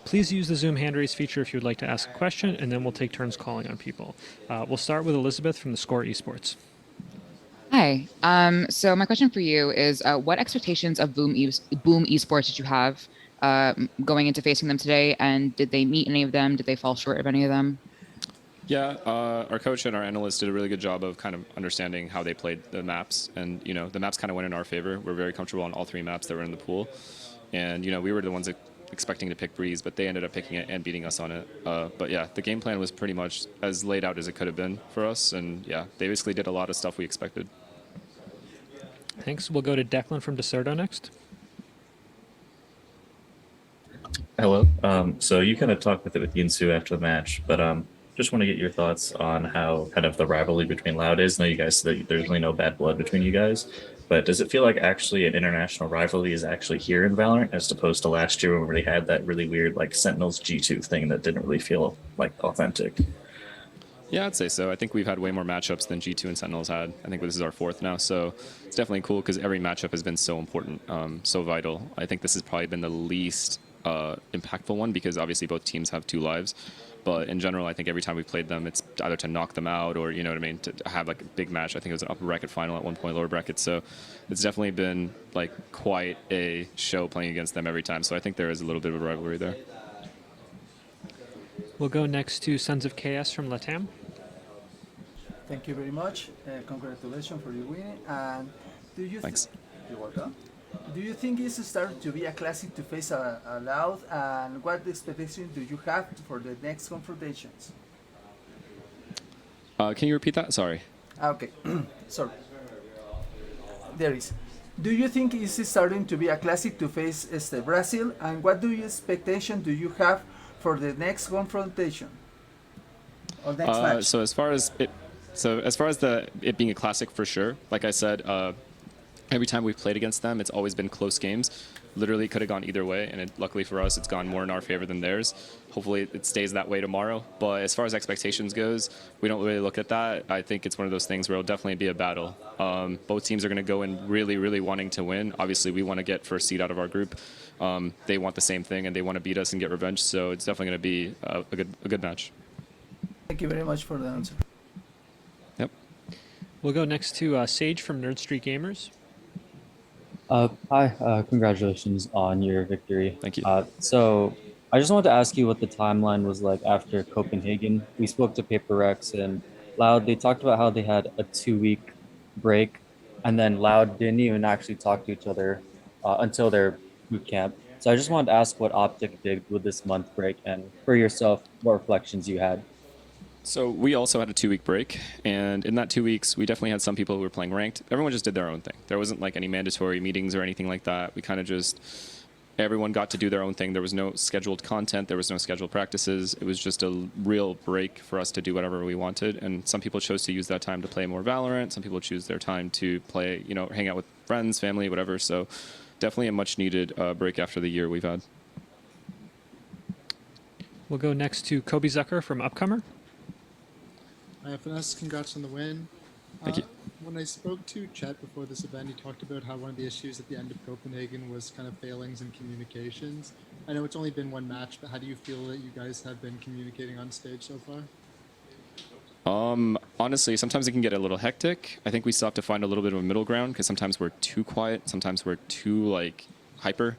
Please use the Zoom hand raise feature if you would like to ask a question, and then we'll take turns calling on people. We'll start with Elizabeth from the Score Esports. Hi. So my question for you is, what expectations of Boom Esports did you have going into facing them today? And did they meet any of them? Did they fall short of any of them? Yeah, our coach and our analyst did a really good job of kind of understanding how they played the maps, and the maps kind of went in our favor. We're very comfortable on all three maps that were in the pool, and we were the ones expecting to pick Breeze, but they ended up picking it and beating us on it. But yeah, the game plan was pretty much as laid out as it could have been for us, and yeah, they basically did a lot of stuff we expected. Thanks. We'll go to Declan from Deserto next. Hello. So you kind of talked with Yinsu after the match, but just want to get your thoughts on how kind of the rivalry between Loud is. I know you guys said that there's really no bad blood between you guys, but does it feel like actually an international rivalry is actually here in Valorant as opposed to last year when we really had that really weird like Sentinels G2 thing that didn't really feel like authentic? Yeah, I'd say so. I think we've had way more matchups than G2 and Sentinels had. I think this is our fourth now, so it's definitely cool because every matchup has been so important, so vital. I think this has probably been the least impactful one because obviously both teams have two lives. But in general, I think every time we've played them, it's either to knock them out or, you know what I mean, to have like a big match. I think it was an upper bracket final at one point, lower bracket. So it's definitely been like quite a show playing against them every time. So I think there is a little bit of a rivalry there. We'll go next to Sons of Chaos from Latam. Thank you very much. Congratulations for your winning. And do you Thanks. You're welcome. Do you think it's starting to be a classic to face a Loud? And what expectations do you have for the next confrontations? Can you repeat that? Sorry. Okay, sorry. There is. Do you think it's starting to be a classic to face Brazil? And what expectation do you have for the next confrontation or next match? So as far as it being a classic, for sure. Like I said, every time we've played against them, it's always been close games. Literally could have gone either way, and luckily for us, it's gone more in our favor than theirs. Hopefully it stays that way tomorrow. But as far as expectations goes, we don't really look at that. I think it's one of those things where it'll definitely be a battle. Both teams are going to go in really, really wanting to win. Obviously, we want to get first seed out of our group. They want the same thing, and they want to beat us and get revenge. So it's definitely going to be a good match. Thank you very much for the answer. Yep. We'll go next to Sage from Nerd Street Gamers. Hi, congratulations on your victory. Thank you. So I just wanted to ask you what the timeline was like after Copenhagen. We spoke to Paper Rex and Loud. They talked about how they had a 2-week break, and then Loud didn't even actually talk to each other until their boot camp. So I just wanted to ask what Optic did with this month break, and for yourself, what reflections you had. So we also had a 2-week break, and in that 2 weeks, we definitely had some people who were playing ranked. Everyone just did their own thing. There wasn't like any mandatory meetings or anything like that. We kind of just, everyone got to do their own thing. There was no scheduled content. There was no scheduled practices. It was just a real break for us to do whatever we wanted. And some people chose to use that time to play more Valorant. Some people choose their time to play, hang out with friends, family, whatever. So definitely a much needed break after the year we've had. We'll go next to Kobe Zucker from Upcomer. Hi, FNS. Congrats on the win. Thank you. When I spoke to Chet before this event, he talked about how one of the issues at the end of Copenhagen was kind of failings in communications. I know it's only been one match, but how do you feel that you guys have been communicating on stage so far? Honestly, sometimes it can get a little hectic. I think we still have to find a little bit of a middle ground because sometimes we're too quiet, sometimes we're too hyper.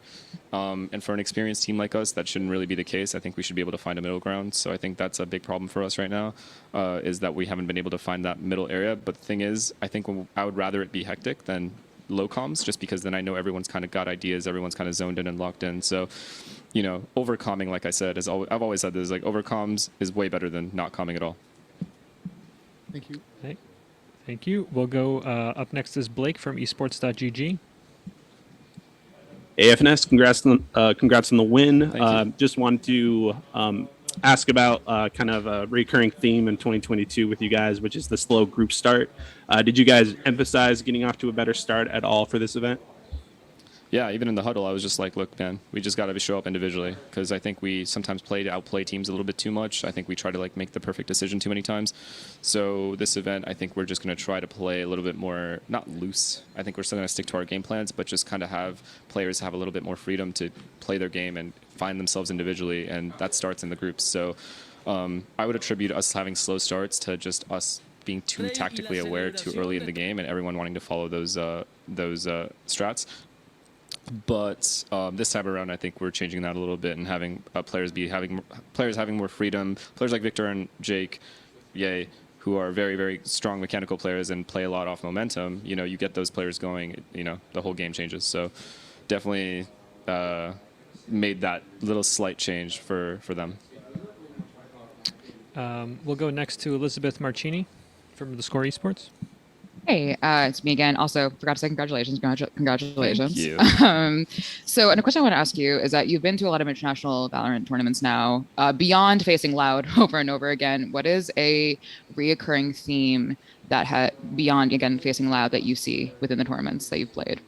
And for an experienced team like us, that shouldn't really be the case. I think we should be able to find a middle ground. So I think that's a big problem for us right now, is that we haven't been able to find that middle area. But the thing is, I think I would rather it be hectic than low comms, just because then I know everyone's kind of got ideas, everyone's kind of zoned in and locked in. So, overcomming, like I said, I've always said this, overcomms is way better than not comming at all. Thank you. Thank you. We'll go up next is Blake from esports.gg. AFNS, congrats on the win. Thank you. Just wanted to ask about kind of a recurring theme in 2022 with you guys, which is the slow group start. Did you guys emphasize getting off to a better start at all for this event? Yeah, even in the huddle, I was just like, look, man, we just got to show up individually, because I think we sometimes outplay teams a little bit too much. I think we try to make the perfect decision too many times. So this event, I think we're just going to try to play a little bit more, not loose. I think we're still going to stick to our game plans, but just kind of have players have a little bit more freedom to play their game and find themselves individually, and that starts in the groups. So I would attribute us having slow starts to just us being too tactically aware too early in the game, and everyone wanting to follow those strats. But this time around, I think we're changing that a little bit and having players having more freedom. Players like Victor and Jake, Ye, who are very, very strong mechanical players and play a lot off momentum. You know, you get those players going, you know, the whole game changes. So definitely made that little slight change for them. We'll go next to Elizabeth Marchini from the Score Esports. Hey, it's me again. Also, forgot to say congratulations. Congratulations. Thank you. So, and a question I want to ask you is that you've been to a lot of international Valorant tournaments now. Beyond facing Loud over and over again, what is a reoccurring theme that beyond again facing Loud that you see within the tournaments that you've played?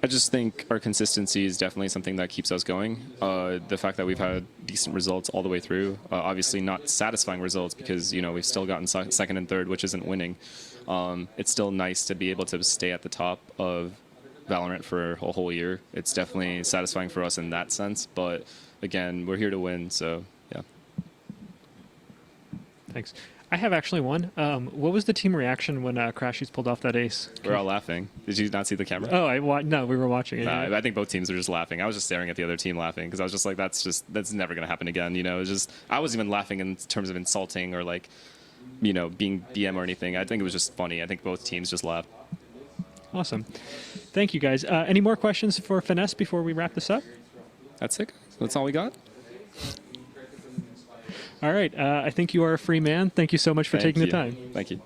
I just think our consistency is definitely something that keeps us going. The fact that we've had decent results all the way through, obviously not satisfying results because, you know, we've still gotten second and third, which isn't winning. It's still nice to be able to stay at the top of Valorant for a whole year. It's definitely satisfying for us in that sense. But again, we're here to win, so yeah. Thanks. I have actually one. What was the team reaction when Crashies pulled off that ace? We're all laughing. Did you not see the camera? Oh, no, we were watching it. Nah, I think both teams were just laughing. I was just staring at the other team laughing because I was just like, that's never going to happen again. You know, it was just, I wasn't even laughing in terms of insulting or like, you know, being BM or anything. I think it was just funny. I think both teams just laughed. Awesome. Thank you, guys. Any more questions for Finesse before we wrap this up? That's it. That's all we got. All right. I think you are a free man. Thank you so much for taking the time. Thank you.